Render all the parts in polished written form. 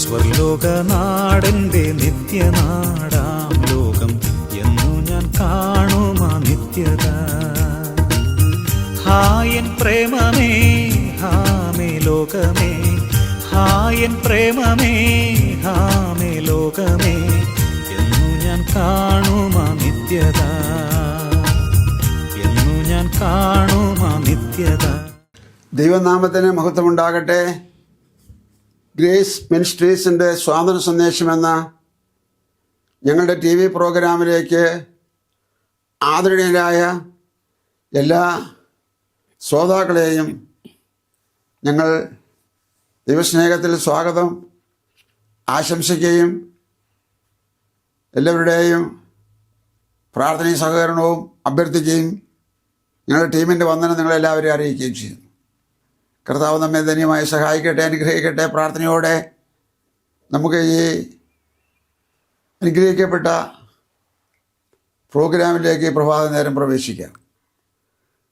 സ്വർലോകനാടൻ്റെ നിത്യനാടാം ലോകം എന്നു ഞാൻ കാണുമാ നിത്യത. ഹായൻ പ്രേമമേ ഹാമേ ലോകമേ, ഹായൻ പ്രേമമേ ഹാമേ ലോകമേ എന്നു ഞാൻ കാണുമാ നിത്യത, എന്നു ഞാൻ കാണുമാ നിത്യത. ദൈവനാമത്തിന് മഹത്വമുണ്ടാകട്ടെ. ഗ്രേസ് മിനിസ്ട്രീസിൻ്റെ സ്വാതന്ത്ര്യ സന്ദേശമെന്ന ഞങ്ങളുടെ TV പ്രോഗ്രാമിലേക്ക് ആദരണീയരായ എല്ലാ ശ്രോതാക്കളെയും ഞങ്ങൾ ദൈവസ്നേഹത്തിൽ സ്വാഗതം ആശംസിക്കുകയും എല്ലാവരുടെയും പ്രാർത്ഥനയും സഹകരണവും അഭ്യർത്ഥിക്കുകയും ഞങ്ങളുടെ ടീമിൻ്റെ വന്ദനം നിങ്ങളെല്ലാവരെയും അറിയിക്കുകയും ചെയ്യുന്നു. കർത്താവ് നമ്മെ ധന്യമായി സഹായിക്കട്ടെ, അനുഗ്രഹിക്കട്ടെ. പ്രാർത്ഥനയോടെ നമുക്ക് ഈ അനുഗ്രഹിക്കപ്പെട്ട പ്രോഗ്രാമിലേക്ക് പ്രഭാത നേരം പ്രവേശിക്കാം.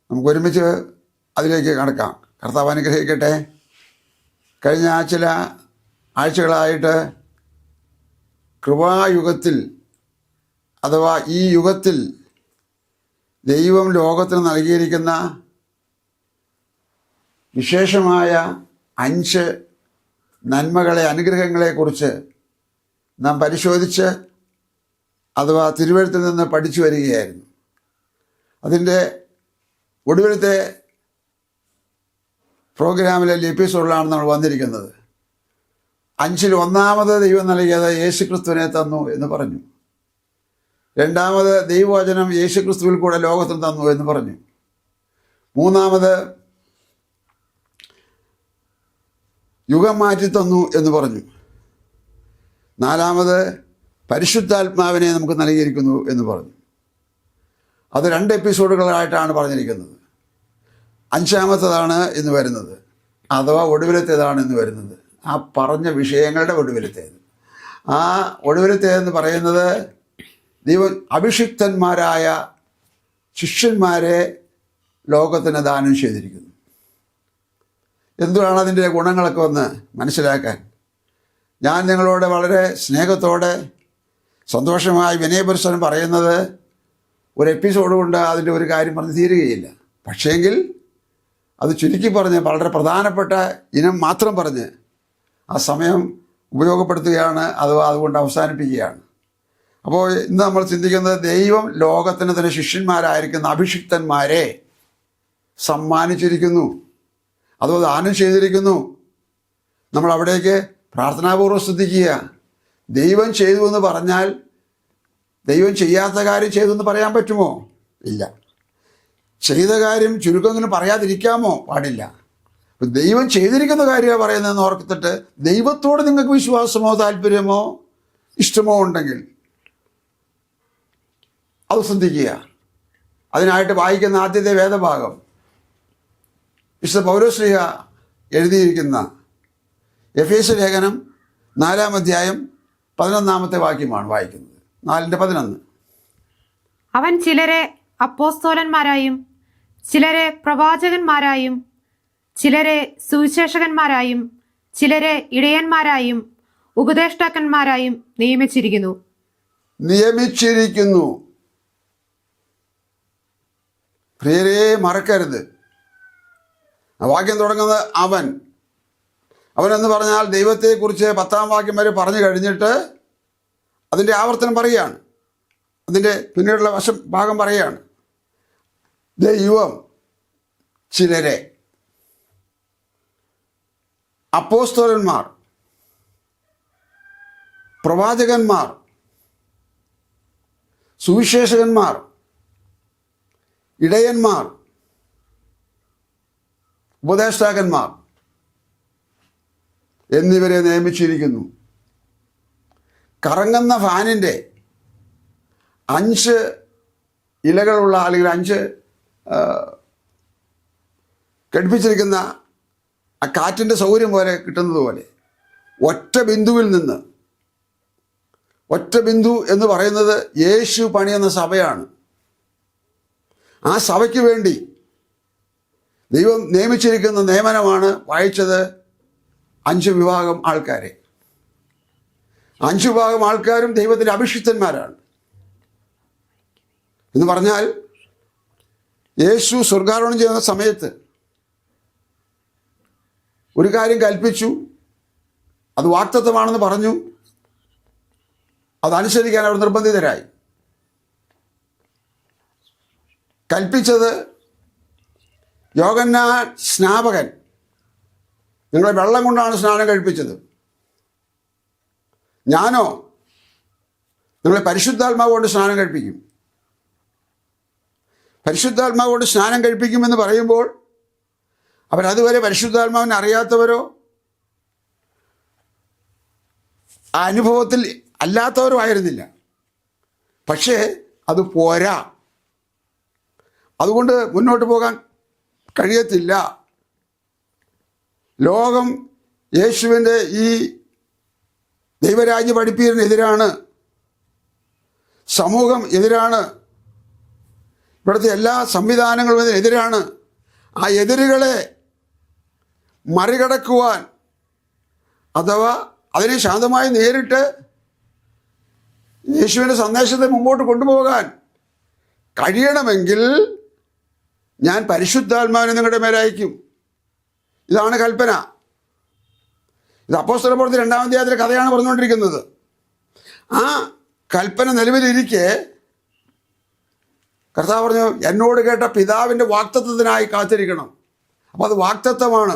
നമുക്ക് ഒരുമിച്ച് അതിലേക്ക് കടക്കാം. കർത്താവ് അനുഗ്രഹിക്കട്ടെ. കഴിഞ്ഞ ചില ആഴ്ചകളായിട്ട് കൃപായുഗത്തിൽ അഥവാ ഈ യുഗത്തിൽ ദൈവം ലോകത്തിന് നൽകിയിരിക്കുന്ന വിശേഷമായ 5 നന്മകളെ, അനുഗ്രഹങ്ങളെക്കുറിച്ച് നാം പരിശോധിച്ച് അഥവാ തിരുവെഴുത്തിൽ നിന്ന് പഠിച്ചു വരികയായിരുന്നു. അതിൻ്റെ ഒടുവിലത്തെ പ്രോഗ്രാമിലെ എപ്പിസോഡിലാണ് നമ്മൾ വന്നിരിക്കുന്നത്. 5-ൽ ഒന്നാമത് ദൈവം നൽകിയത് യേശുക്രിസ്തുവിനെ തന്നു എന്ന് പറഞ്ഞു. രണ്ടാമത് ദൈവവചനം യേശുക്രിസ്തുവിൽ കൂടെ ലോകത്തിന് തന്നു എന്ന് പറഞ്ഞു. മൂന്നാമത് യുഗം മാറ്റി തന്നു എന്ന് പറഞ്ഞു. നാലാമത് പരിശുദ്ധാത്മാവിനെ നമുക്ക് നൽകിയിരിക്കുന്നു എന്ന് പറഞ്ഞു. അത് 2 എപ്പിസോഡുകളായിട്ടാണ് പറഞ്ഞിരിക്കുന്നത്. 5-ാമത്തേതാണ് ഇന്ന് വരുന്നത്, അഥവാ ഒടുവിലത്തേതാണ് ഇന്ന് വരുന്നത്. ആ പറഞ്ഞ വിഷയങ്ങളുടെ ഒടുവിലത്തേത്. ആ ഒടുവിലത്തേതെന്ന് പറയുന്നത് ദൈവം അഭിഷിക്തന്മാരായ ശിഷ്യന്മാരെ ലോകത്തിന് ദാനം ചെയ്തിരിക്കുന്നു. എന്തുവാണ് അതിൻ്റെ ഗുണങ്ങളൊക്കെ ഒന്ന് മനസ്സിലാക്കാൻ ഞാൻ നിങ്ങളോട് വളരെ സ്നേഹത്തോടെ സന്തോഷമായി വിനയപുരുഷൻ പറയുന്നത് ഒരു എപ്പിസോഡ് കൊണ്ട് അതിൻ്റെ ഒരു കാര്യം പറഞ്ഞ് തീരുകയില്ല. പക്ഷേങ്കിൽ അത് ചുരുക്കി പറഞ്ഞ് വളരെ പ്രധാനപ്പെട്ട ഇനം മാത്രം പറഞ്ഞ് ആ സമയം ഉപയോഗപ്പെടുത്തുകയാണ്, അഥവാ അതുകൊണ്ട് അവസാനിപ്പിക്കുകയാണ്. അപ്പോൾ ഇന്ന് നമ്മൾ ചിന്തിക്കുന്നത് ദൈവം ലോകത്തിന് തന്നെ ശിഷ്യന്മാരായിരിക്കുന്ന അഭിഷിക്തന്മാരെ സമ്മാനിച്ചിരിക്കുന്നു, അതോ ദാനം ചെയ്തിരിക്കുന്നു. നമ്മൾ അവിടേക്ക് പ്രാർത്ഥനാപൂർവ്വം ശ്രദ്ധിക്കുക. ദൈവം ചെയ്തു എന്ന് പറഞ്ഞാൽ ദൈവം ചെയ്യാത്ത കാര്യം ചെയ്തു എന്ന് പറയാൻ പറ്റുമോ? ഇല്ല. ചെയ്ത കാര്യം ചുരുക്കമെങ്കിലും പറയാതിരിക്കാമോ? പാടില്ല. അപ്പം ദൈവം ചെയ്തിരിക്കുന്ന കാര്യമാണ് പറയുന്നതെന്ന് ഓർത്തിട്ട് ദൈവത്തോട് നിങ്ങൾക്ക് വിശ്വാസമോ താല്പര്യമോ ഇഷ്ടമോ ഉണ്ടെങ്കിൽ അത് ശ്രദ്ധിക്കുക. അതിനായിട്ട് വായിക്കുന്ന ആദ്യത്തെ വേദഭാഗം വിശുദ്ധ പൗലോസ്ലീഹ എഴുതിയിരിക്കുന്ന എഫേസ്യ ലേഖനം 4-ാം അധ്യായം 11-ാമത്തെ വാക്യമാണ് വായിക്കുന്നത്. 4:11. അവൻ ചിലരെ അപ്പോസ്തോലന്മാരായും ചിലരെ പ്രവാചകന്മാരായും ചിലരെ സുവിശേഷകന്മാരായും ചിലരെ ഇടയന്മാരായും ഉപദേഷ്ടാക്കന്മാരായും നിയമിച്ചിരിക്കുന്നു. പ്രിയരെ, മറക്കരുത്. വാക്യം തുടങ്ങുന്നത് അവൻ എന്ന് പറഞ്ഞാൽ ദൈവത്തെക്കുറിച്ച് 10-ാം വാക്യം വരെ പറഞ്ഞു കഴിഞ്ഞിട്ട് അതിൻ്റെ ആവർത്തനം പറയുകയാണ്. അതിൻ്റെ പിന്നീടുള്ള ഭാഗം പറയുകയാണ്. ദൈവം ചിലരെ അപ്പോസ്തലന്മാർ, പ്രവാചകന്മാർ, സുവിശേഷകന്മാർ, ഇടയന്മാർ, ഉപദേഷ്ടാക്കന്മാർ എന്നിവരെ നിയമിച്ചിരിക്കുന്നു. കറങ്ങുന്ന ഫാനിൻ്റെ 5 ഇലകളുള്ള അല്ലെങ്കിൽ 5 ഘടിപ്പിച്ചിരിക്കുന്ന ആ കാറ്റിൻ്റെ സൗകര്യം പോലെ കിട്ടുന്നത് പോലെ ഒറ്റ ബിന്ദുവിൽ നിന്ന്, ഒറ്റ ബിന്ദു എന്ന് പറയുന്നത് യേശു പണിയുന്ന സഭയാണ്. ആ സഭയ്ക്ക് വേണ്ടി ദൈവം നിയമിച്ചിരിക്കുന്ന നിയമനമാണ് വായിച്ചത്. 5 വിഭാഗം ആൾക്കാരെ. 5 ഭാഗം ആൾക്കാരും ദൈവത്തിൻ്റെ അഭിഷിക്തന്മാരാണ്. എന്ന് പറഞ്ഞാൽ യേശു സ്വർഗാരോഹണം ചെയ്യുന്ന സമയത്ത് ഒരു കാര്യം കൽപ്പിച്ചു, അത് വാഗ്ദത്തമാണെന്ന് പറഞ്ഞു, അതനുസരിക്കാൻ അവർ നിർബന്ധിതരായി. കൽപ്പിച്ചത് യോഹന്നാൻ സ്നാപകൻ നിങ്ങളെ വെള്ളം കൊണ്ടാണ് സ്നാനം കഴിപ്പിച്ചത്. ഞാനോ നിങ്ങളെ പരിശുദ്ധാത്മാവ് കൊണ്ട് സ്നാനം കഴിപ്പിക്കും. പരിശുദ്ധാത്മാവ് കൊണ്ട് സ്നാനം കഴിപ്പിക്കുമെന്ന് പറയുമ്പോൾ അവരതുവരെ പരിശുദ്ധാത്മാവിനെ അറിയാത്തവരോ ആ അനുഭവത്തിൽ അല്ലാത്തവരോ ആയിരുന്നില്ല. പക്ഷേ അത് പോരാ, അതുകൊണ്ട് മുന്നോട്ട് പോകാൻ കഴിയത്തില്ല. ലോകം യേശുവിൻ്റെ ഈ ദൈവരാജ്യ പഠിപ്പീരിനെതിരാണ്, സമൂഹം എതിരാണ്, ഇവിടുത്തെ എല്ലാ സംവിധാനങ്ങളും ഇതിനെതിരാണ്. ആ എതിരുകളെ മറികടക്കുവാൻ അഥവാ അതിനെ ശാന്തമായി നേരിട്ട് യേശുവിൻ്റെ സന്ദേശത്തെ മുമ്പോട്ട് കൊണ്ടുപോകാൻ കഴിയണമെങ്കിൽ ഞാൻ പരിശുദ്ധാത്മാവിനെ നിങ്ങളുടെ മേലയക്കും. ഇതാണ് കൽപ്പന. ഇത് അപ്പോസ്തലപ്രവൃത്തി 2-ാം അധ്യായത്തിലെ കഥയാണ് പറഞ്ഞുകൊണ്ടിരിക്കുന്നത്. ആ കൽപ്പന നിലവിലിരിക്കെ കർത്താവ് പറഞ്ഞു, എന്നോട് കേട്ട പിതാവിൻ്റെ വാഗ്ദത്തത്തിനായി കാത്തിരിക്കണം. അപ്പോൾ അത് വാഗ്ദത്തമാണ്,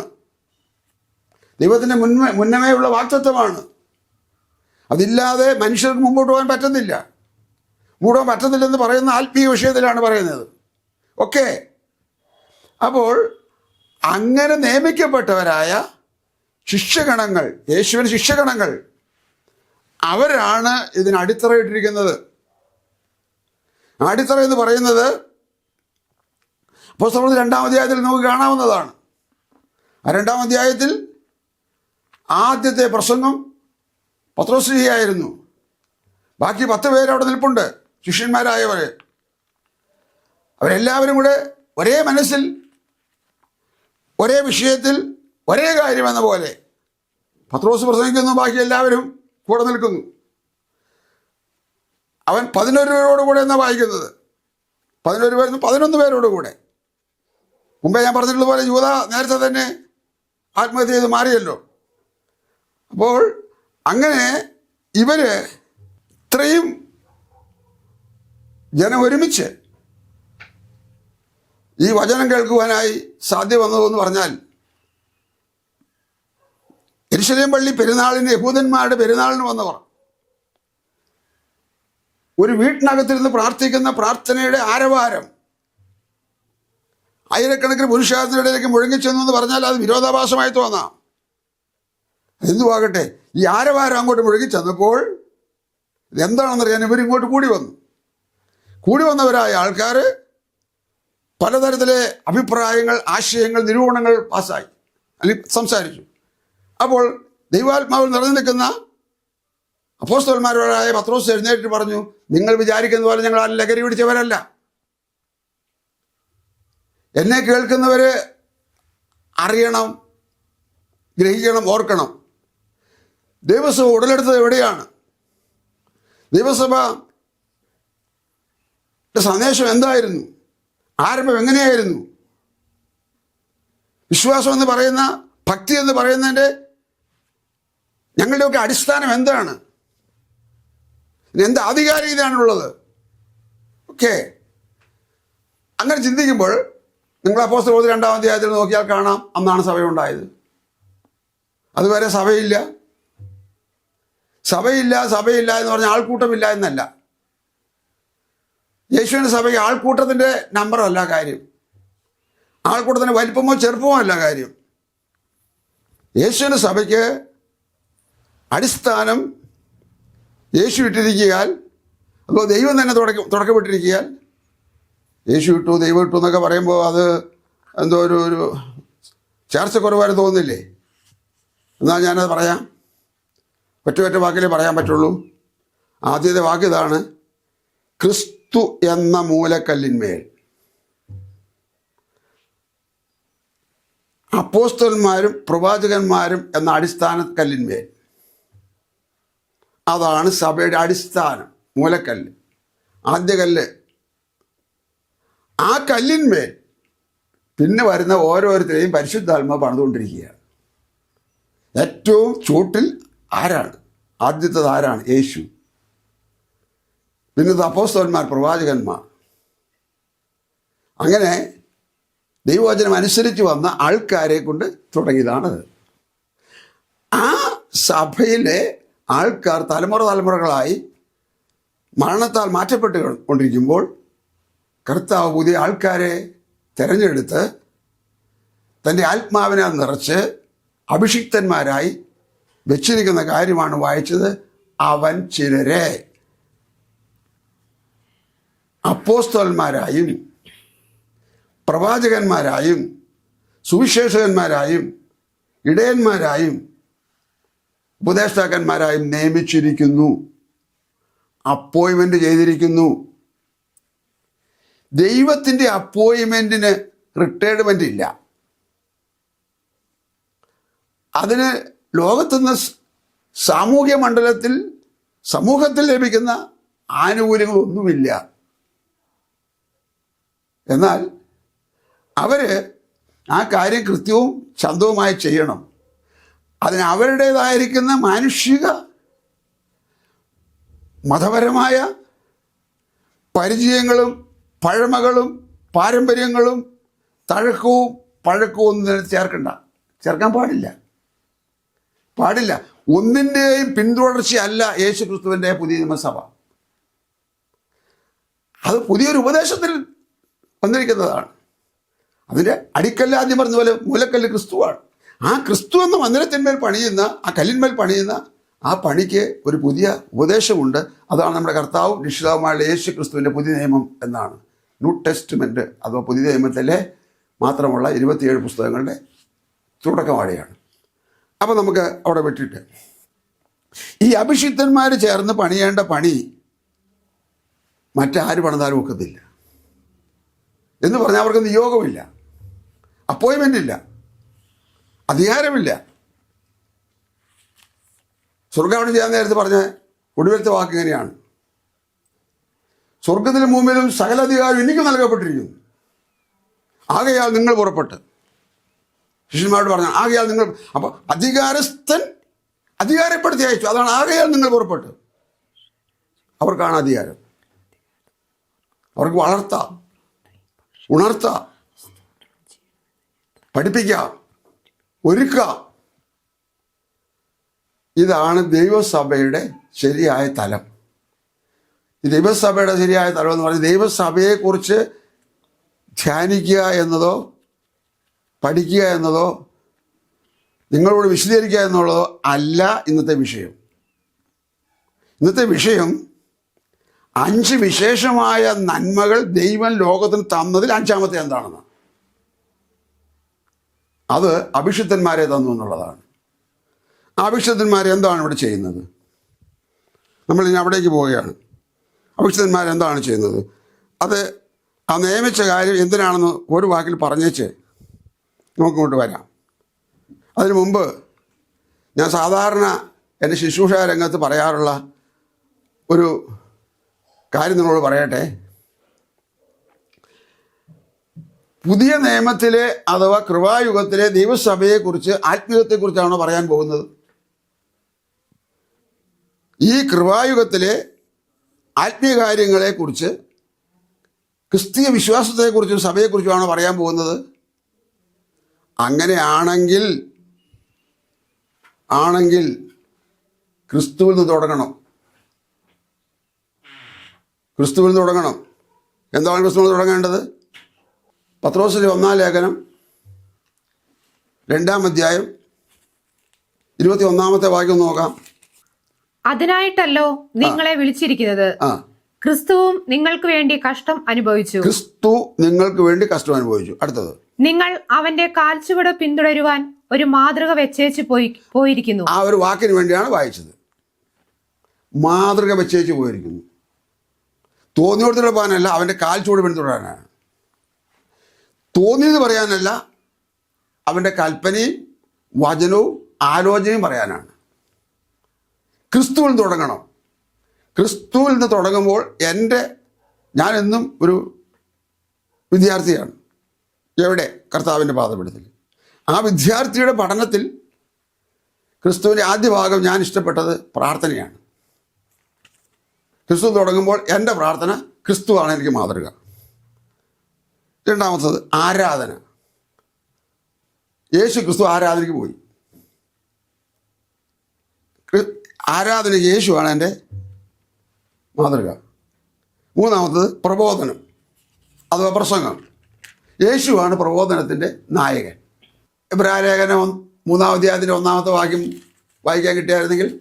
ദൈവത്തിൻ്റെ മുന്നമേ ഉള്ള വാഗ്ദത്തമാണ്. അതില്ലാതെ മനുഷ്യർക്ക് മുമ്പോട്ട് പോകാൻ പറ്റുന്നില്ല. മുമ്പോട്ട് പോകാൻ പറ്റുന്നില്ലെന്ന് പറയുന്ന ആത്മീയ വിഷയത്തിലാണ് പറയുന്നത്. ഓക്കെ, അപ്പോൾ അങ്ങനെ നിയമിക്കപ്പെട്ടവരായ ശിഷ്യഗണങ്ങൾ, യേശുവിൻ്റെ ശിഷ്യഗണങ്ങൾ, അവരാണ് ഇതിന് അടിത്തറയിട്ടിരിക്കുന്നത്. അടിത്തറ എന്ന് പറയുന്നത് അപ്പോസ്തലപ്രവൃത്തി 2-ാം അധ്യായത്തിൽ നമുക്ക് കാണാവുന്നതാണ്. ആ 2-ാം അധ്യായത്തിൽ ആദ്യത്തെ പ്രസംഗം പത്രോസ്ലീഹയായിരുന്നു. ബാക്കി 10 പേര് അവിടെ നിൽപ്പുണ്ട്, ശിഷ്യന്മാരായവർ. അവരെല്ലാവരും കൂടെ ഒരേ മനസ്സിൽ, ഒരേ വിഷയത്തിൽ, ഒരേ കാര്യമെന്ന പോലെ പത്രോസ് പ്രസംഗിക്കുന്നു, ബാക്കി എല്ലാവരും കൂടെ നിൽക്കുന്നു. അവൻ 11 പേരോട് കൂടെ എന്നാണ് വായിക്കുന്നത്. 11 പേര് 11 പേരോട് കൂടെ. മുമ്പേ ഞാൻ പറഞ്ഞിട്ടുള്ള പോലെ യൂദാ നേരത്തെ തന്നെ ആത്മഹത്യ ചെയ്ത് മാറിയല്ലോ. അപ്പോൾ അങ്ങനെ ഇവർ ഇത്രയും ജനം ഒരുമിച്ച് ഈ വചനം കേൾക്കുവാനായി സാധ്യ വന്നതെന്ന് പറഞ്ഞാൽ, യെരൂശലേം പള്ളി പെരുന്നാളിന്, യഹൂദന്മാരുടെ പെരുന്നാളിന് വന്നവർ ഒരു വീട്ടിനകത്തിരുന്ന് പ്രാർത്ഥിക്കുന്ന പ്രാർത്ഥനയുടെ ആരവാരം ആയിരക്കണക്കിന് പുരുഷാരത്തിനിടയിലേക്ക് മുഴങ്ങിച്ചെന്നു എന്ന് പറഞ്ഞാൽ അത് വിരോധാഭാസമായി തോന്നാം. എന്തുവാകട്ടെ, ഈ ആരവാരം അങ്ങോട്ട് മുഴങ്ങിച്ചെന്നപ്പോൾ ഇതെന്താണെന്നറിയാൻ ഇവരിങ്ങോട്ട് കൂടി വന്നു. കൂടി വന്നവരായ ആൾക്കാർ പലതരത്തിലെ അഭിപ്രായങ്ങൾ, ആശയങ്ങൾ, നിരൂപണങ്ങൾ പാസ്സായി, അല്ലെങ്കിൽ സംസാരിച്ചു. അപ്പോൾ ദൈവാത്മാവിൽ നിറഞ്ഞു നിൽക്കുന്ന അപ്പോസ്തലന്മാരായ പത്രോസ് എഴുന്നേറ്റ് പറഞ്ഞു, നിങ്ങൾ വിചാരിക്കുന്ന പോലെ ഞങ്ങൾ ആ ലഹരി പിടിച്ചവരല്ല. എന്നെ കേൾക്കുന്നവർ അറിയണം, ഗ്രഹിക്കണം, ഓർക്കണം. ദൈവസഭ ഉടലെടുത്തത് എവിടെയാണ്? ദൈവസഭ സന്ദേശം എന്തായിരുന്നു? ആരംഭം എങ്ങനെയായിരുന്നു? വിശ്വാസം എന്ന് പറയുന്ന, ഭക്തി എന്ന് പറയുന്നതിൻ്റെ ഞങ്ങളുടെയൊക്കെ അടിസ്ഥാനം എന്താണ്? എന്ത് ആധികാരികതയാണുള്ളത്? ഓക്കെ, അങ്ങനെ ചിന്തിക്കുമ്പോൾ നിങ്ങൾ അപ്പോസ്തലപ്രവൃത്തി 2-ാം അധ്യായത്തിൽ നോക്കിയാൽ കാണാം, അന്നാണ് സഭയുണ്ടായത്. അതുവരെ സഭയില്ല എന്ന് പറഞ്ഞാൽ ആൾക്കൂട്ടമില്ല എന്നല്ല. യേശുവിൻ്റെ സഭയ്ക്ക് ആൾക്കൂട്ടത്തിൻ്റെ നമ്പറല്ല കാര്യം, ആൾക്കൂട്ടത്തിൻ്റെ വലിപ്പമോ ചെറുപ്പമോ അല്ല കാര്യം. യേശുവിൻ്റെ സഭയ്ക്ക് അടിസ്ഥാനം യേശു ഇട്ടിരിക്കാൻ, അപ്പോൾ ദൈവം തന്നെ തുടക്കമിട്ടിരിക്കാൻ, യേശു ഇട്ടു, ദൈവം ഇട്ടു എന്നൊക്കെ പറയുമ്പോൾ അത് എന്തോ ഒരു ചേർച്ചക്കുറവായി തോന്നുന്നില്ലേ? എന്നാൽ ഞാനത് പറയാം, ഒറ്റ വാക്കിലേ പറയാൻ പറ്റുള്ളൂ. ആദ്യത്തെ വാക്ക് ഇതാണ്: ക്രിസ്തു എന്ന മൂലക്കല്ലിന്മേൽ. അപ്പോസ്തലന്മാരും പ്രവാചകന്മാരും എന്ന അടിസ്ഥാന കല്ലിന്മേൽ. അതാണ് സഭയുടെ അടിസ്ഥാനം, മൂലക്കല്ല്, ആദ്യ കല്ല്. ആ കല്ലിന്മേൽ പിന്നെ വരുന്ന ഓരോരുത്തരെയും പരിശുദ്ധാത്മാവ് പണിതുകൊണ്ടിരിക്കുകയാണ്. ഏറ്റവും ചൂട്ടിൽ ആരാണ്? ആദ്യത്തത് ആരാണ്? യേശു. പിന്നത് അപ്പോസ്തലന്മാർ, പ്രവാചകന്മാർ. അങ്ങനെ ദൈവവചനം അനുസരിച്ച് വന്ന ആൾക്കാരെ കൊണ്ട് തുടങ്ങിയതാണത്. ആ സഭയിലെ ആൾക്കാർ തലമുറകളായി മരണത്താൽ മാറ്റപ്പെട്ട് കൊണ്ടിരിക്കുമ്പോൾ കർത്താവ് പുതിയ ആൾക്കാരെ തിരഞ്ഞെടുത്ത് തൻ്റെ ആത്മാവിനെ നിറച്ച് അഭിഷിക്തന്മാരായി വെച്ചിരിക്കുന്ന കാര്യമാണ് വായിച്ചത്. അവൻ ചിലരെ അപ്പോസ്തലന്മാരായും പ്രവാചകന്മാരായും സുവിശേഷകന്മാരായും ഇടയന്മാരായും ഉപദേഷ്ടാക്കന്മാരായും നിയമിച്ചിരിക്കുന്നു, അപ്പോയിൻമെൻ്റ് ചെയ്തിരിക്കുന്നു. ദൈവത്തിൻ്റെ അപ്പോയിൻമെൻറ്റിന് റിട്ടയർമെൻ്റ് ഇല്ല. അതിന് ലോകത്തുനിന്ന് സാമൂഹ്യ മണ്ഡലത്തിൽ സമൂഹത്തിൽ ലഭിക്കുന്ന ആനുകൂല്യങ്ങളൊന്നുമില്ല. എന്നാൽ അവർ ആ കാര്യം കൃത്യവും ശാന്തവുമായി ചെയ്യണം. അതിന് അവരുടേതായിരിക്കുന്ന മാനുഷിക മതപരമായ പരിചയങ്ങളും പഴമകളും പാരമ്പര്യങ്ങളും തഴക്കവും പഴക്കവും ഒന്നും ചേർക്കാൻ പാടില്ല. ഒന്നിൻ്റെയും പിന്തുടർച്ചയല്ല യേശു ക്രിസ്തുവിൻ്റെ പുതിയ നിയമസഭ. അത് പുതിയൊരു ഉപദേശത്തിൽ വന്നിരിക്കുന്നതാണ്. അതിൻ്റെ അടിക്കല്ല് ആദ്യം പറഞ്ഞ പോലെ മൂലക്കല്ല് ക്രിസ്തുവാണ്. ആ ക്രിസ്തു എന്ന മന്ദിരത്തിന്മേൽ പണിയുന്ന, ആ കല്ലിന്മേൽ പണിയുന്ന ആ പണിക്ക് ഒരു പുതിയ ഉപദേശമുണ്ട്. അതാണ് നമ്മുടെ കർത്താവും രക്ഷിതാവുമായ യേശു ക്രിസ്തുവിൻ്റെ പുതിയ നിയമം എന്നാണ്. ന്യൂ ടെസ്റ്റ്മെൻറ്റ് അഥവാ പുതിയ നിയമത്തിലെ മാത്രമുള്ള 27 പുസ്തകങ്ങളുടെ തുടക്കമാടെയാണ്. അപ്പോൾ നമുക്ക് അവിടെ വിട്ടിട്ട് ഈ അഭിഷിക്തന്മാർ ചേർന്ന് പണിയേണ്ട പണി മറ്റാര് പണിതാലും ഒക്കത്തില്ല. എന്ന് പറഞ്ഞാൽ അവർക്ക് നിയോഗമില്ല, അപ്പോയിൻമെൻ്റ് ഇല്ല, അധികാരമില്ല. സ്വർഗ്ഗാവനം ചെയ്യാൻ നേരത്ത് പറഞ്ഞ ഒടുവിലത്തെ വാക്ക് ഇങ്ങനെയാണ്: സ്വർഗത്തിലും ഭൂമിയിലും സകല അധികാരം എനിക്ക് നൽകപ്പെട്ടിരിക്കുന്നു, ആകയാൽ നിങ്ങൾ പുറപ്പെട്ട്. ശിഷ്യന്മാരോട് പറഞ്ഞു ആകയാൽ നിങ്ങൾ. അപ്പോൾ അധികാരസ്ഥൻ അധികാരപ്പെടുത്തി അയച്ചു. അതാണ് ആകയാൽ നിങ്ങൾ പുറപ്പെട്ട്. അവർക്കാണ് അധികാരം. അവർക്ക് വളർത്താം, ഉണർത്താം, പഠിപ്പിക്കാം, ഒരുക്കാം. ഇതാണ് ദൈവസഭയുടെ ശരിയായ തലം. ഈ ദൈവസഭയുടെ ശരിയായ തലം എന്ന് പറഞ്ഞാൽ ദൈവസഭയെക്കുറിച്ച് ധ്യാനിക്കുക എന്നതോ പഠിക്കുക എന്നതോ നിങ്ങളോട് വിശദീകരിക്കുക എന്നുള്ളതോ അല്ല ഇന്നത്തെ വിഷയം. ഇന്നത്തെ വിഷയം 5 വിശേഷമായ നന്മകൾ ദൈവം ലോകത്തിന് തന്നതിൽ 5ാമത്തെ എന്താണെന്ന്. അത് അഭിഷിക്തന്മാരെ തന്നു എന്നുള്ളതാണ്. ആ അഭിഷിക്തന്മാരെ എന്താണ് ഇവിടെ ചെയ്യുന്നത്? നമ്മൾ ഇനി അവിടേക്ക് പോവുകയാണ്. അഭിഷിക്തന്മാരെന്താണ് ചെയ്യുന്നത്? അത് ആ നിയമിച്ച കാര്യം എന്തിനാണെന്ന് ഒരു വാക്കിൽ പറഞ്ഞേച്ച് നമുക്കിങ്ങോട്ട് വരാം. അതിനു മുമ്പ് ഞാൻ സാധാരണ എൻ്റെ ശുശ്രൂഷ രംഗത്ത് പറയാറുള്ള ഒരു കാര്യം നിങ്ങളോട് പറയട്ടെ. പുതിയ നിയമത്തിലെ അഥവാ കൃപായുഗത്തിലെ ദൈവസഭയെക്കുറിച്ച് ആത്മീയത്തെക്കുറിച്ചാണോ പറയാൻ പോകുന്നത്? ഈ കൃപായുഗത്തിലെ ആത്മീയ കാര്യങ്ങളെക്കുറിച്ച്, ക്രിസ്തീയ വിശ്വാസത്തെക്കുറിച്ചും സഭയെക്കുറിച്ചുമാണോ പറയാൻ പോകുന്നത്? അങ്ങനെയാണെങ്കിൽ ക്രിസ്തുവിൽ നിന്ന് തുടങ്ങണം. എന്താണ് ക്രിസ്തുവിൽ തുടങ്ങേണ്ടത്? പത്രോസിന്റെ 1-ാം ലേഖനം 2-ാം അധ്യായം 21-ാമത്തെ വാക്യം നോക്കാം. അതിനായിട്ടല്ലോ നിങ്ങളെ വിളിച്ചിരിക്കുന്നത്, ക്രിസ്തുവും നിങ്ങൾക്ക് വേണ്ടി കഷ്ടം അനുഭവിച്ചു. അടുത്തത്, നിങ്ങൾ അവന്റെ കാൽച്ചുവട് പിന്തുടരുവാൻ ഒരു മാതൃക വെച്ചേച്ച് പോയിരിക്കുന്നു. ആ ഒരു വാക്കിന് വേണ്ടിയാണ് വായിച്ചത്. മാതൃക വെച്ചേച്ച് പോയിരിക്കുന്നു. തോന്നിയോടത്തോടെ പോകാനല്ല, അവന്റെ കാൽച്ചുവട് പിന്തുടരാനാണ്. തോന്നിയത് പറയാനല്ല, അവന്റെ കൽപ്പനയും വചനവും ആലോചനയും പറയാനാണ്. ക്രിസ്തുവിൽ നിന്ന് തുടങ്ങണം. ക്രിസ്തുവിൽ നിന്ന് തുടങ്ങുമ്പോൾ ഞാൻ എന്നും ഒരു വിദ്യാർത്ഥിയാണ്. എവിടെ? കർത്താവിൻ്റെ പാദപീഠത്തിൽ. ആ വിദ്യാർത്ഥിയുടെ പഠനത്തിൽ ക്രിസ്തുവിൻ്റെ ആദ്യ ഭാഗം ഞാൻ ഇഷ്ടപ്പെട്ടത് പ്രാർത്ഥനയാണ്. ക്രിസ്തു തുടങ്ങുമ്പോൾ എൻ്റെ പ്രാർത്ഥന, ക്രിസ്തുവാണ് എനിക്ക് മാതൃക. രണ്ടാമത്തത് ആരാധന. യേശു ക്രിസ്തു ആരാധനയ്ക്ക് പോയി. ആരാധനയ്ക്ക് യേശുവാണ് എൻ്റെ മാതൃക. മൂന്നാമത്തത് പ്രബോധനം അഥവാ പ്രസംഗം. യേശുവാണ് പ്രബോധനത്തിൻ്റെ നായകൻ. എബ്രായ ലേഖനം 3-ാം അധ്യായത്തിൻ്റെ 1-ാമത്തെ വാക്യം വായിക്കാൻ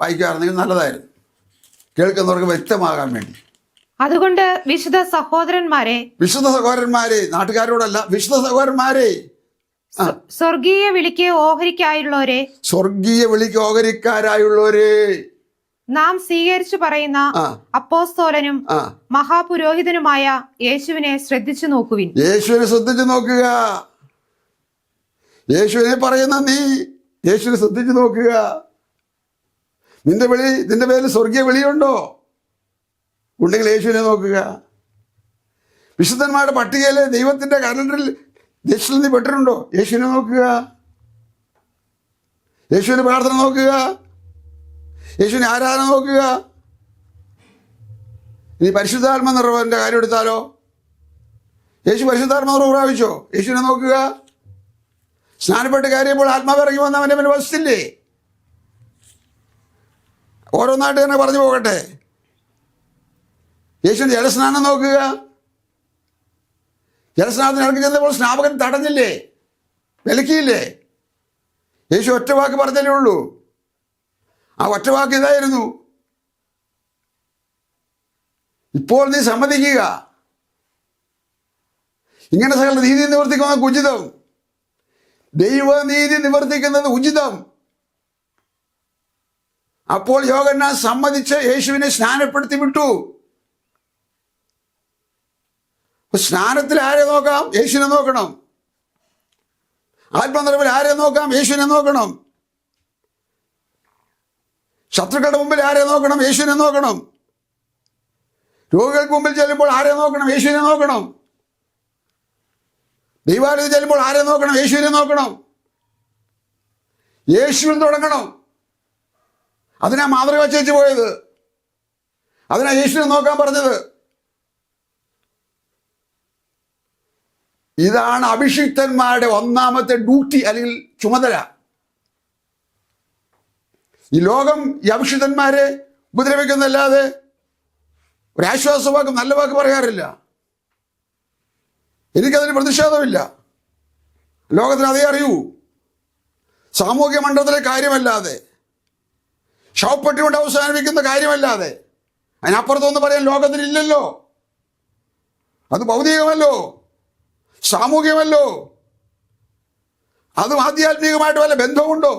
വായിക്കുമായിരുന്നെങ്കിൽ നല്ലതായിരുന്നു, കേൾക്കുന്നവർക്ക് വ്യക്തമാകാൻ വേണ്ടി. അതുകൊണ്ട് വിശുദ്ധ സഹോദരന്മാരെ, നാട്ടുകാരോടല്ല, വിശുദ്ധ സഹോദരന്മാരെ, സ്വർഗീയ വിളിക്ക് ഓഹരിക്കാരായുള്ളവരെ, നാം സ്വീകരിച്ചു പറയുന്ന അപ്പോസ്തലനും മഹാപുരോഹിതനുമായ യേശുവിനെ ശ്രദ്ധിച്ചു നോക്കുവിൻ. യേശുവിനെ ശ്രദ്ധിച്ചു നോക്കുക. യേശുവിനെ പറയുന്ന നീ യേശുവിനെ ശ്രദ്ധിച്ചു നോക്കുക. നിന്റെ പേരിൽ സ്വർഗീയ വിളിയുണ്ടോ? ഉണ്ടെങ്കിൽ യേശുവിനെ നോക്കുക. വിശുദ്ധന്മാരുടെ പട്ടികയിൽ ദൈവത്തിൻ്റെ കലണ്ടറിൽ യേശുവിൽ നീ പെട്ടിട്ടുണ്ടോ? യേശുവിനെ നോക്കുക. യേശുവിൻ്റെ പ്രാർത്ഥന നോക്കുക. യേശുവിനെ ആരാധന നോക്കുക. ഇനി പരിശുദ്ധാത്മ നിറവിൻ്റെ കാര്യം എടുത്താലോ? യേശു പരിശുദ്ധാത്മ നിറവ് പ്രാപിച്ചോ? യേശുവിനെ നോക്കുക. സ്നാനപ്പെട്ട് കയറിയപ്പോൾ ആത്മാവ് ഇറങ്ങി വന്ന് അവൻ്റെ മേൽ വസിച്ചില്ലേ? ഓരോന്നായിട്ട് തന്നെ പറഞ്ഞു പോകട്ടെ. യേശുവിൻ്റെ ജലസ്നാനം നോക്കുക. ജലസ്നാനത്തിന് ഇറങ്ങി ചെന്നപ്പോൾ സ്നാപകൻ തടഞ്ഞില്ലേ? വിലക്കിയില്ലേ? യേശു ഒറ്റ വാക്ക് പറഞ്ഞല്ലേ ഉള്ളൂ. ആ ഒറ്റ വാക്ക് ഇതായിരുന്നു, ഇപ്പോൾ നീ സമ്മതിക്കുക. ഇങ്ങനെ സകല നീതി നിവർത്തിക്കുന്നത് ഉചിതം. ദൈവനീതി നിവർത്തിക്കുന്നത് ഉചിതം. അപ്പോൾ യോഹന്നാൻ സമ്മതിച്ച് യേശുവിനെ സ്നാനപ്പെടുത്തി വിട്ടു. സ്നാനത്തിൽ ആരെ നോക്കാം? യേശുവിനെ നോക്കണം. ആത്മനിറവിൽ ആരെ നോക്കാം? യേശുവിനെ നോക്കണം. ശത്രുക്കളുടെ മുമ്പിൽ ആരെ നോക്കണം? യേശുവിനെ നോക്കണം. രോഗികൾക്ക് മുമ്പിൽ ചെല്ലുമ്പോൾ ആരെ നോക്കണം? യേശുവിനെ നോക്കണം. ദൈവാലയത്തിൽ ചെല്ലുമ്പോൾ ആരെ നോക്കണം? യേശുവിനെ നോക്കണം. യേശുവിൽ തുടങ്ങണം. അതിനാ മാതൃക വച്ചേച്ച് പോയത്. അതിനാ യേശുവിനെ നോക്കാൻ പറഞ്ഞത്. ഇതാണ് അഭിഷിക്തന്മാരുടെ ഒന്നാമത്തെ ഡ്യൂട്ടി അല്ലെങ്കിൽ ചുമതല. ഈ ലോകം ഈ അഭിഷിക്തന്മാരെ ഉപദ്രവിക്കുന്നല്ലാതെ ഒരാശ്വാസവാക്കും നല്ല വാക്ക് പറയാറില്ല. എനിക്കതിന് പ്രതിഷേധമില്ല. ലോകത്തിന് അതേ അറിയൂ. സാമൂഹ്യ മണ്ഡലത്തിലെ കാര്യമല്ലാതെ, ശവപ്പെട്ടി കൊണ്ട് അവസാനിപ്പിക്കുന്ന കാര്യമല്ലാതെ അതിനപ്പുറത്തൊന്നും പറയാൻ ലോകത്തിനില്ലല്ലോ. അത് ഭൗതികമല്ലോ, സാമൂഹ്യമല്ലോ, അതും ആധ്യാത്മികമായിട്ട് വല്ല ബന്ധമുണ്ടോ?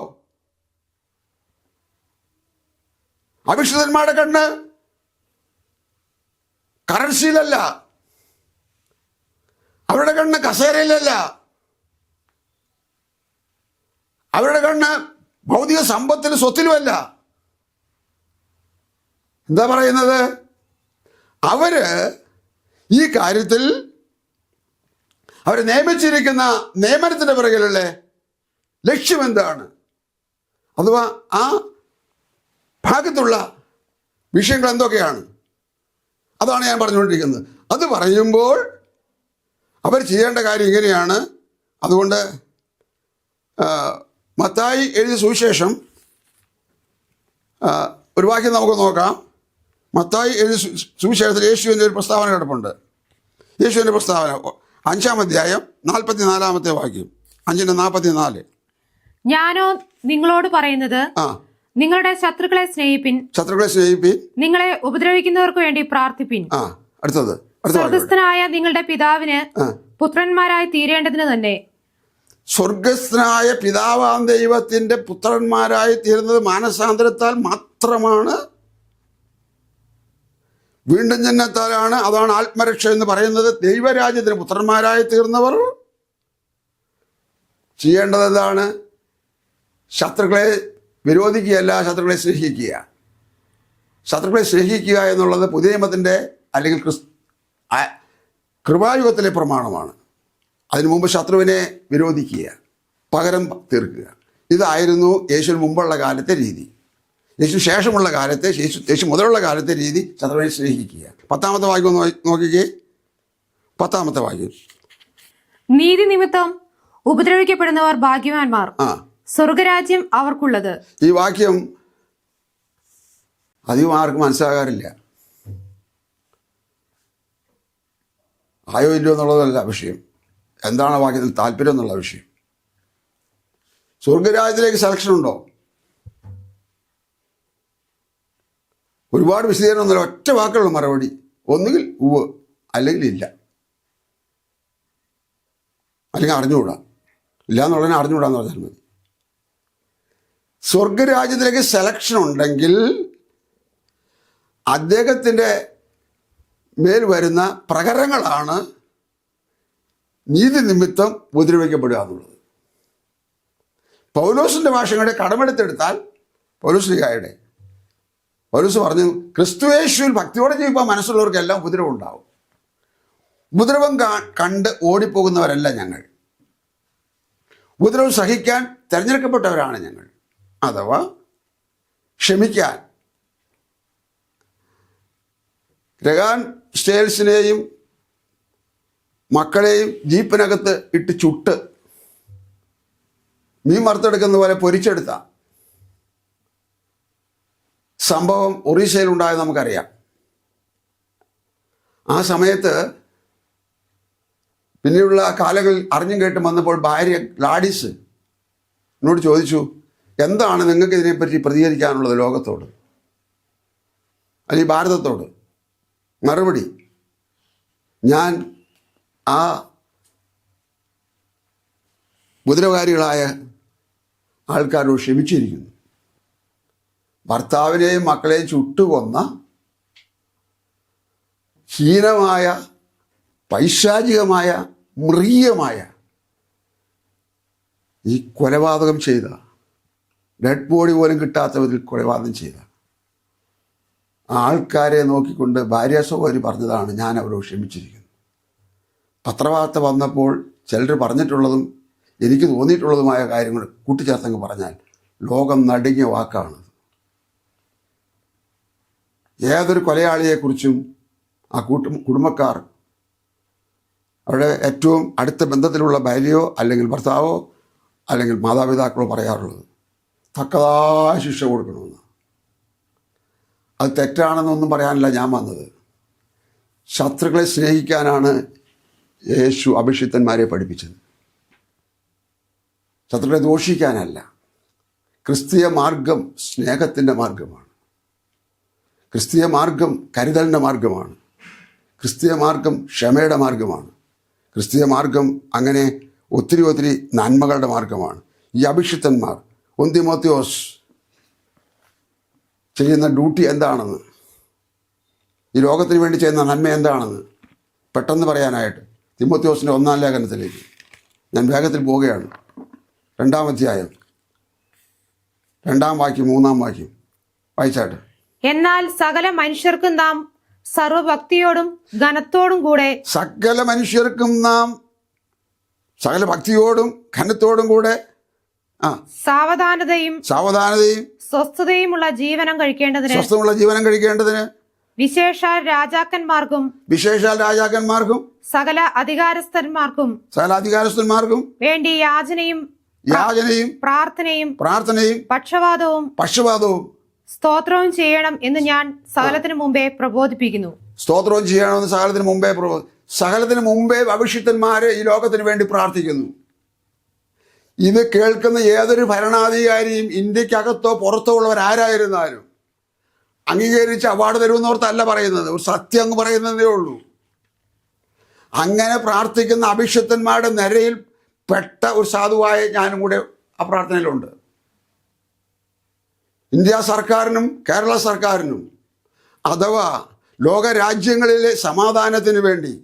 അഭിഷിക്തന്മാരുടെ കണ്ണ് കറൻസിയിലല്ല, അവരുടെ കണ്ണ് കസേരയിലല്ല, അവരുടെ കണ്ണ് ഭൗതിക സമ്പത്തിലും സ്വത്തിലുമല്ല. എന്താ പറയുന്നത്? അവര് ഈ കാര്യത്തിൽ അവർ നിയമിച്ചിരിക്കുന്ന നിയമനത്തിൻ്റെ പിറകിലുള്ള ലക്ഷ്യം എന്താണ്, അഥവാ ആ ഭാഗത്തുള്ള വിഷയങ്ങൾ എന്തൊക്കെയാണ്, അതാണ് ഞാൻ പറഞ്ഞുകൊണ്ടിരിക്കുന്നത്. അത് പറയുമ്പോൾ അവർ ചെയ്യേണ്ട കാര്യം ഇങ്ങനെയാണ്. അതുകൊണ്ട് മത്തായി എഴുതിയ സുവിശേഷം ഒരു വാക്യം നമുക്ക് നോക്കാം. മത്തായി എഴുതിയ സുവിശേഷത്തിൽ യേശുവിൻ്റെ ഒരു പ്രസ്താവന കിടപ്പുണ്ട്. യേശുവിൻ്റെ പ്രസ്താവന 5-ാം അധ്യായം 44-ാമത്തെ വാക്യം, 5:44. ഞാനോ നിങ്ങളോട് പറയുന്നത്, നിങ്ങളുടെ ശത്രുക്കളെ സ്നേഹിപ്പിൻ, നിങ്ങളെ ഉപദ്രവിക്കുന്നവർക്ക് വേണ്ടി പ്രാർത്ഥിപ്പിൻ. അടുത്തത്, സ്വർഗസ്ഥനായ നിങ്ങളുടെ പിതാവിന് പുത്രന്മാരായി തീരേണ്ടതിന് തന്നെ. സ്വർഗസ്ഥനായ പിതാവാം ദൈവത്തിന്റെ പുത്രന്മാരായി തീരുന്നത് മാനസാന്തരത്താൽ മാത്രമാണ്, വീണ്ടും ജനനത്താലാണ്. അതാണ് ആത്മരക്ഷ എന്ന് പറയുന്നത്. ദൈവരാജ്യത്തിന് പുത്രന്മാരായി തീർന്നവർ ചെയ്യേണ്ടത് എന്താണ്? ശത്രുക്കളെ വിരോധിക്കുകയല്ല, ശത്രുക്കളെ സ്നേഹിക്കുക. ശത്രുക്കളെ സ്നേഹിക്കുക എന്നുള്ളത് പുതിയ നിയമത്തിൻ്റെ അല്ലെങ്കിൽ കൃപായുഗത്തിലെ പ്രമാണമാണ്. അതിനു മുമ്പ് ശത്രുവിനെ വിരോധിക്കുക, പകരം തീർക്കുക. ഇതായിരുന്നു യേശുവിന് മുമ്പുള്ള കാലത്തെ രീതി. യേശു ശേഷമുള്ള കാലത്തെ, യേശു മുതലുള്ള കാലത്തെ രീതി ശത്രുവിനെ സ്നേഹിക്കുക. 10-ാമത്തെ വാക്യം നോക്കിക്കേ. 10-ാമത്തെ വാക്യം. നീതി നിമിത്തം ഉപദ്രവിക്കപ്പെടുന്നവർ ഭാഗ്യവാന്മാർ, സ്വർഗരാജ്യം അവർക്കുള്ളത്. ഈ വാക്യം അധികം ആർക്കും മനസ്സിലാകാറില്ല. ആയോ ഇല്ലയോ എന്നുള്ളതല്ല വിഷയം, എന്താണ് വാക്യത്തിൽ താല്പര്യം എന്നുള്ള വിഷയം. സ്വർഗരാജ്യത്തിലേക്ക് സെലക്ഷൻ ഉണ്ടോ? ഒരുപാട് വിശദീകരണം ഒന്നുമില്ല, ഒറ്റ വാക്കുള്ള മറുപടി. ഒന്നുകിൽ ഉവ്, അല്ലെങ്കിൽ ഇല്ല, അല്ലെങ്കിൽ അറിഞ്ഞുകൂടാ. ഇല്ല എന്നുള്ളതിനെ അറിഞ്ഞുകൂടാന്ന് പറഞ്ഞാൽ മതി. സ്വർഗരാജ്യത്തിലേക്ക് സെലക്ഷൻ ഉണ്ടെങ്കിൽ അദ്ദേഹത്തിൻ്റെ മേൽ വരുന്ന പ്രകരങ്ങളാണ് നീതി നിമിത്തം ഉപദ്രവിക്കപ്പെടുക എന്നുള്ളത്. പൗലോസിൻ്റെ ഭാഷയുടെ കടമെടുത്തെടുത്താൽ പൗലോസ് പറഞ്ഞു, ക്രിസ്തുയേശുവിൽ ഭക്തിയോടെ ജീവിക്കാൻ മനസ്സുള്ളവർക്കെല്ലാം ഉപദ്രവം ഉണ്ടാവും. ഉപദ്രവം കണ്ട് ഓടിപ്പോകുന്നവരല്ല ഞങ്ങൾ, ഉപദ്രവം സഹിക്കാൻ തിരഞ്ഞെടുക്കപ്പെട്ടവരാണ് ഞങ്ങൾ. അഥവാ ക്ഷമിക്കാൻ. രഗാൻ സ്റ്റേൽസിനെയും മക്കളെയും ജീപ്പിനകത്ത് ഇട്ട് ചുട്ട് മീൻ വറുത്തെടുക്കുന്ന പോലെ പൊരിച്ചെടുത്ത സംഭവം ഒറീസയിലുണ്ടായത് നമുക്കറിയാം. ആ സമയത്ത് പിന്നെയുള്ള കാലങ്ങളിൽ അറിഞ്ഞും കേട്ടും വന്നപ്പോൾ ഭാര്യ ഗ്ലാഡിസ് എന്നോട് ചോദിച്ചു, എന്താണ് നിങ്ങൾക്ക് ഇതിനെപ്പറ്റി പ്രതികരിക്കാനുള്ളത് ലോകത്തോട്, അല്ലെങ്കിൽ ഭാരതത്തോട്? മറുപടി, ഞാൻ ആ ഉപദ്രവകാരികളായ ആൾക്കാരോട് ക്ഷമിച്ചിരിക്കുന്നു. ഭർത്താവിനെയും മക്കളെയും ചുട്ടുകൊന്ന ഹീനമായ, പൈശാചികമായ, മൃഗീയമായ ഈ കൊലപാതകം ചെയ്ത, ഡെഡ് ബോഡി പോലും കിട്ടാത്ത വിധത്തിൽ കൊലപാതകം ചെയ്ത ആൾക്കാരെ നോക്കിക്കൊണ്ട് ഭാര്യ സഹോദരി പറഞ്ഞതാണ്, ഞാൻ അവരോട് ക്ഷമിച്ചിരിക്കുന്നു. പത്രവാർത്ത വന്നപ്പോൾ ചിലർ പറഞ്ഞിട്ടുള്ളതും എനിക്ക് തോന്നിയിട്ടുള്ളതുമായ കാര്യങ്ങൾ കൂട്ടിച്ചേർത്തങ്ങ് പറഞ്ഞാൽ ലോകം നടുങ്ങിയ വാക്കാണ്. ഏതൊരു കൊലയാളിയെക്കുറിച്ചും ആ കുടുംബക്കാർ അവരുടെ ഏറ്റവും അടുത്ത ബന്ധത്തിലുള്ള ഭാര്യയോ അല്ലെങ്കിൽ ഭർത്താവോ അല്ലെങ്കിൽ മാതാപിതാക്കളോ പറയാറുള്ളത് തക്കതായ ശിക്ഷ കൊടുക്കണമെന്ന്. അത് തെറ്റാണെന്നൊന്നും പറയാനല്ല ഞാൻ വന്നത്. ശത്രുക്കളെ സ്നേഹിക്കാനാണ് യേശു അഭിഷിക്തന്മാരെ പഠിപ്പിച്ചത്, ശത്രുക്കളെ ദോഷിക്കാനല്ല. ക്രിസ്തീയ മാർഗം സ്നേഹത്തിൻ്റെ മാർഗമാണ്. ക്രിസ്തീയ മാർഗം കരുതലിൻ്റെ മാർഗമാണ്. ക്രിസ്തീയ മാർഗം ക്ഷമയുടെ മാർഗമാണ്. ക്രിസ്തീയ മാർഗം അങ്ങനെ ഒത്തിരി ഒത്തിരി നന്മകളുടെ മാർഗമാണ്. ഈ അഭിഷിക്തന്മാർ, 1 തിമോത്തിയോസ് ചെയ്യുന്ന ഡ്യൂട്ടി എന്താണെന്ന്, ഈ ലോകത്തിന് വേണ്ടി ചെയ്യുന്ന നന്മ എന്താണെന്ന് പെട്ടെന്ന് പറയാനായിട്ട് തിമോത്തിയോസിൻ്റെ 1-ാം ലേഖനത്തിലേക്ക് ഞാൻ വേഗത്തിൽ പോവുകയാണ്. 2-ാം അധ്യായം 2-ാം വാക്യം 3-ാം വാക്യം വായിച്ചാട്ട്. എന്നാൽ സകല മനുഷ്യർക്കും നാം സർവഭക്തിയോടും ഘനത്തോടും കൂടെ, സകല മനുഷ്യർക്കും നാം സകല ഭക്തിയോടും ഘനത്തോടും കൂടെ സാവധാനതയും സ്വസ്ഥതയുമുള്ള ജീവനം കഴിക്കേണ്ടതിന് വിശേഷാൽ രാജാക്കന്മാർക്കും സകല അധികാരസ്ഥന്മാർക്കും വേണ്ടി യാചനയും പ്രാർത്ഥനയും പക്ഷവാദവും സ്തോത്രവും ചെയ്യണം എന്ന് ഞാൻ സകലത്തിനു മുമ്പേ പ്രബോധിപ്പിക്കുന്നു. സ്തോത്രവും ചെയ്യണമെന്ന് സകലത്തിന് മുമ്പേ അഭിഷിക്തന്മാര് ഈ ലോകത്തിന് വേണ്ടി പ്രാർത്ഥിക്കുന്നു. ഇത് കേൾക്കുന്ന ഏതൊരു ഭരണാധികാരിയും ഇന്ത്യക്കകത്തോ പുറത്തോ ഉള്ളവരാരായിരുന്നാലും അംഗീകരിച്ച് അവാർഡ് തരുമെന്നോർത്തല്ല പറയുന്നത്, ഒരു സത്യം അങ്ങ് പറയുന്നതേ ഉള്ളൂ. അങ്ങനെ പ്രാർത്ഥിക്കുന്ന അഭിഷിക്തന്മാരുടെ നിരയിൽ പെട്ട ഒരു സാധുവായ ഞാനും കൂടെ ആ പ്രാർത്ഥനയിലുണ്ട്. ഇന്ത്യ സർക്കാരിനും കേരള സർക്കാരിനും അഥവാ ലോകരാജ്യങ്ങളിലെ സമാധാനത്തിന് വേണ്ടി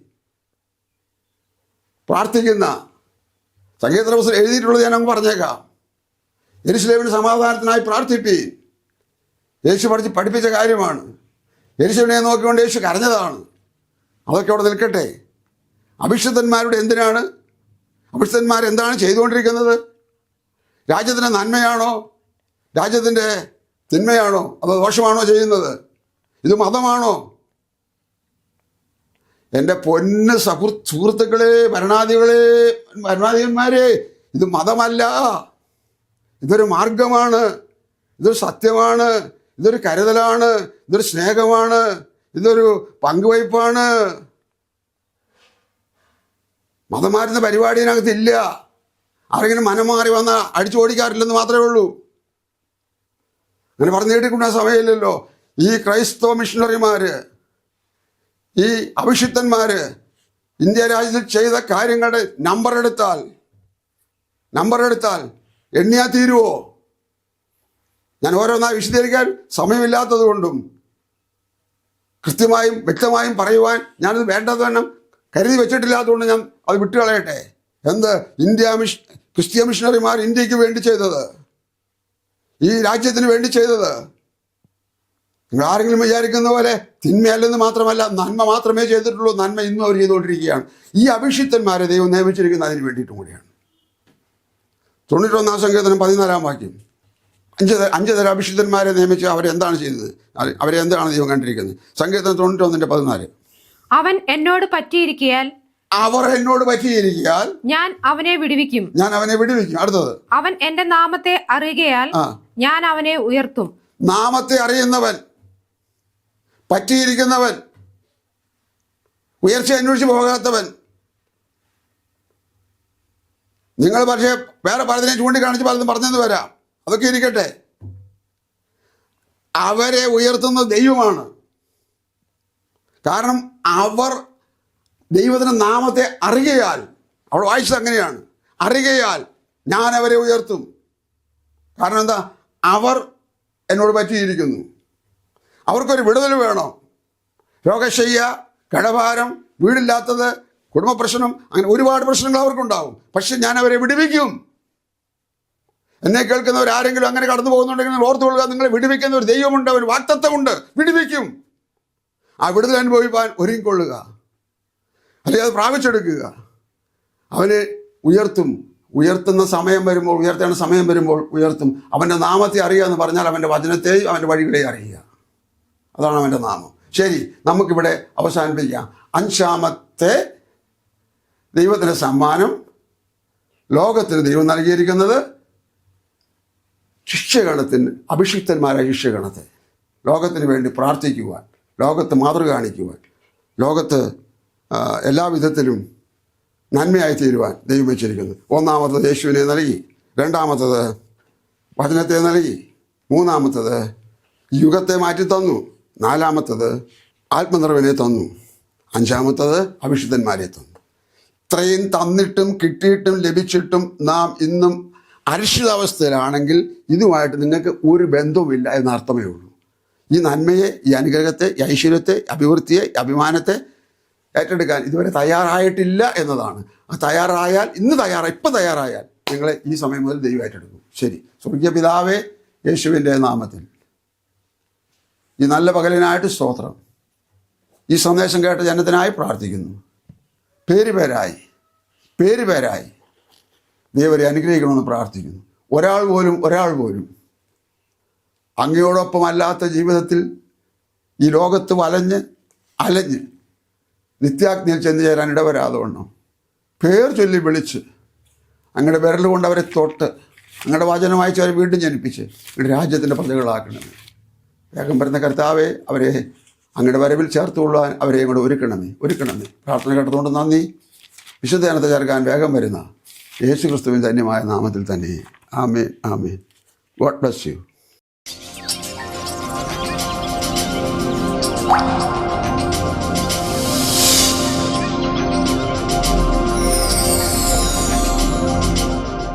പ്രാർത്ഥിക്കുന്ന സംഗീത പുസ്തകം എഴുതിയിട്ടുള്ളത് ഞാൻ അങ്ങ് പറഞ്ഞേക്കാം. യെരുശലേമിന് സമാധാനത്തിനായി പ്രാർത്ഥിപ്പീൻ, യേശു പഠിപ്പിച്ച കാര്യമാണ്. യേശുവിനെ നോക്കിക്കൊണ്ട് യേശു കരഞ്ഞതാണ്. അതൊക്കെ അവിടെ നിൽക്കട്ടെ. അഭിഷിക്തന്മാരുടെ എന്തിനാണ്? അഭിഷിക്തന്മാരെന്താണ് ചെയ്തുകൊണ്ടിരിക്കുന്നത്? രാജ്യത്തിൻ്റെ നന്മയാണോ, രാജ്യത്തിൻ്റെ തിന്മയാണോ, അതോ ദോഷമാണോ ചെയ്യുന്നത്? ഇത് മതമാണോ? എൻ്റെ പൊന്ന് സുഹൃത്തുക്കളെ, ഭരണാധിപന്മാരെ, ഇത് മതമല്ല. ഇതൊരു മാർഗമാണ്, ഇതൊരു സത്യമാണ്, ഇതൊരു കരുതലാണ്, ഇതൊരു സ്നേഹമാണ്, ഇതൊരു പങ്കുവയ്പ്പാണ്. മതം മാറ്റുന്ന പരിപാടി ഇതിനകത്തില്ല. ആരെങ്കിലും മനം മാറി വന്നാൽ അടിച്ചു ഓടിക്കാറില്ലെന്ന് മാത്രമേ ഉള്ളൂ. അങ്ങനെ പറഞ്ഞു കേട്ടിക്കൊണ്ട സമയമില്ലല്ലോ. ഈ ക്രൈസ്തവ മിഷണറിമാർ, ഈ അഭിഷിക്തന്മാർ ഇന്ത്യ രാജ്യത്തിൽ ചെയ്ത കാര്യങ്ങളുടെ നമ്പർ എടുത്താൽ എണ്ണിയാൽ തീരുവോ? ഞാൻ ഓരോന്നായി വിശദീകരിക്കാൻ സമയമില്ലാത്തത് കൊണ്ടും കൃത്യമായും വ്യക്തമായും പറയുവാൻ ഞാനത് വേണ്ടത് തന്നെ കരുതി വെച്ചിട്ടില്ലാത്തതുകൊണ്ട് ഞാൻ അത് വിട്ടുകളയട്ടെ. എന്ത് ക്രിസ്ത്യൻ മിഷണറിമാർ ഇന്ത്യക്ക് വേണ്ടി ചെയ്തത്, ഈ രാജ്യത്തിന് വേണ്ടി ചെയ്തത്, നിങ്ങൾ ആരെങ്കിലും വിചാരിക്കുന്ന പോലെ തിന്മയല്ലെന്ന് മാത്രമല്ല, നന്മ മാത്രമേ ചെയ്തിട്ടുള്ളൂ. നന്മ ഇന്നും അവർ ചെയ്തുകൊണ്ടിരിക്കുകയാണ്. ഈ അഭിഷിക്തന്മാരെ ദൈവം നിയമിച്ചിരിക്കുന്നത് അതിന് വേണ്ടിയിട്ടും കൂടിയാണ്. 91 സങ്കീർത്തനം 14 വാക്യം. 5 തരം അഭിഷിക്തന്മാരെ നിയമിച്ച് അവരെന്താണ് ചെയ്തത്? അവരെന്താണ് ദൈവം കണ്ടിരിക്കുന്നത്? സങ്കീർത്തനം 91:14. അവൻ എന്നോട് പറ്റിയിരിക്കയാൽ ഞാൻ അവനെ വിടുവിക്കും. അടുത്തത്, അവൻ എന്റെ നാമത്തെ അറിയുകയാൽ ഞാൻ അവനെ ഉയർത്തും. നാമത്തെ അറിയുന്നവൻ, പറ്റിയിരിക്കുന്നവൻ, ഉയർച്ച അന്വേഷിച്ച് പോകാത്തവൻ. നിങ്ങൾ പക്ഷേ വേറെ പലതിനെ ചൂണ്ടിക്കാണിച്ച് പലതും പറഞ്ഞെന്ന് വരാം, അതൊക്കെ ഇരിക്കട്ടെ. അവരെ ഉയർത്തുന്ന ദൈവമാണ്. കാരണം അവർ ദൈവത്തിൻ്റെ നാമത്തെ അറിയുകയാൽ, അവിടെ വായിച്ചത് അങ്ങനെയാണ്, അറിയുകയാൽ ഞാൻ അവരെ ഉയർത്തും. കാരണം എന്താ? അവർ എന്നോട് പറ്റിയിരിക്കുന്നു. അവർക്കൊരു വിടുതൽ വേണം. രോഗശയ്യ, കടഭാരം, വീടില്ലാത്തത്, കുടുംബ പ്രശ്നം, അങ്ങനെ ഒരുപാട് പ്രശ്നങ്ങൾ അവർക്കുണ്ടാവും. പക്ഷെ ഞാൻ അവരെ വിടുവിക്കും. എന്നെ കേൾക്കുന്നവർ ആരെങ്കിലും അങ്ങനെ കടന്നു പോകുന്നുണ്ടെങ്കിൽ നിങ്ങൾ ഓർത്തുകൊള്ളുക, നിങ്ങളെ വിടുവിക്കുന്ന ഒരു ദൈവമുണ്ട്, ഒരു വാഗ്ദത്തമുണ്ട്, വിടുവിക്കും. ആ വിടുതൽ അനുഭവിപ്പാൻ ഒരുങ്ങിക്കൊള്ളുക, അല്ലെങ്കിൽ അത് പ്രാപിച്ചെടുക്കുക. അവനെ ഉയർത്തും. ഉയർത്തേണ്ട സമയം വരുമ്പോൾ ഉയർത്തും. അവൻ്റെ നാമത്തെ അറിയുക എന്ന് പറഞ്ഞാൽ അവൻ്റെ വചനത്തെയും അവൻ്റെ വഴികളെയും അറിയുക. അതാണ് അവൻ്റെ നാമം. ശരി, നമുക്കിവിടെ അവസാനിപ്പിക്കാം. 5-ാമത്തെ ദൈവത്തിൻ്റെ സമ്മാനം ലോകത്തിന് ദൈവം നൽകിയിരിക്കുന്നത് ശിഷ്യഗണത്തിന്, അഭിഷിക്തന്മാരായ ശിഷ്യഗണത്തെ ലോകത്തിന് വേണ്ടി പ്രാർത്ഥിക്കുവാൻ, ലോകത്ത് മാതൃക കാണിക്കുവാൻ, ലോകത്ത് എല്ലാ വിധത്തിലും നന്മയായി തീരുവാൻ ദൈവം വെച്ചിരിക്കുന്നു. 1-ാമത്തത് യേശുവിനെ നൽകി, 2-ാമത്തത് വചനത്തെ നൽകി, 3-ാമത്തത് യുഗത്തെ മാറ്റി തന്നു, 4-ാമത്തത് ആത്മനിറവിനെ തന്നു, 5-ാമത്തത് അഭിഷിക്തന്മാരെ തന്നു. ഇത്രയും തന്നിട്ടും കിട്ടിയിട്ടും ലഭിച്ചിട്ടും നാം ഇന്നും അരക്ഷിതാവസ്ഥയിലാണെങ്കിൽ ഇതുമായിട്ട് നിങ്ങൾക്ക് ഒരു ബന്ധവുമില്ല എന്നർത്ഥമേ ഉള്ളൂ. ഈ നന്മയെ, ഈ അനുഗ്രഹത്തെ, ഈ ഐശ്വര്യത്തെ, അഭിവൃദ്ധിയെ, അഭിമാനത്തെ ഏറ്റെടുക്കാൻ ഇതുവരെ തയ്യാറായിട്ടില്ല എന്നതാണ്. തയ്യാറായാൽ, ഇപ്പം തയ്യാറായാൽ നിങ്ങളെ ഈ സമയം മുതൽ ദൈവം ഏറ്റെടുക്കും. ശരി, സ്വർഗീയ പിതാവേ, യേശുവിൻ്റെ നാമത്തിൽ ഈ നല്ല പകലിനായിട്ട് സ്തോത്രം. ഈ സന്ദേശം കേട്ട ജനത്തിനായി പ്രാർത്ഥിക്കുന്നു. പേരുപേരായി ദൈവരെ അനുഗ്രഹിക്കണമെന്ന് പ്രാർത്ഥിക്കുന്നു. ഒരാൾ പോലും അങ്ങയോടൊപ്പമല്ലാത്ത ജീവിതത്തിൽ ഈ ലോകത്ത് അലഞ്ഞ് നിത്യാഗ്നിയിൽ ചെന്ന് ചേരാൻ ഇടവരാതവണ്ണം പേർ ചൊല്ലി വിളിച്ച് അങ്ങയുടെ വിരൽ കൊണ്ട് അവരെ തൊട്ട് അങ്ങയുടെ വചനം വായിച്ച് അവരെ വീണ്ടും ജനിപ്പിച്ച് അങ്ങയുടെ രാജ്യത്തിൻ്റെ പ്രജകളാക്കണമേ. വേഗം വരുന്ന കർത്താവെ, അവരെ അങ്ങയുടെ വരവിൽ ചേർത്തുകൊള്ളാൻ അവരെ കൂടെ ഒരുക്കണമേ. പ്രാർത്ഥന കേട്ടതുകൊണ്ട് നന്ദി. വിശുദ്ധജനത്തെ ചേർക്കാൻ വേഗം വരുന്ന യേശു ക്രിസ്തുവിൻ ധന്യമായ നാമത്തിൽ തന്നെ. ആമേൻ. God bless U.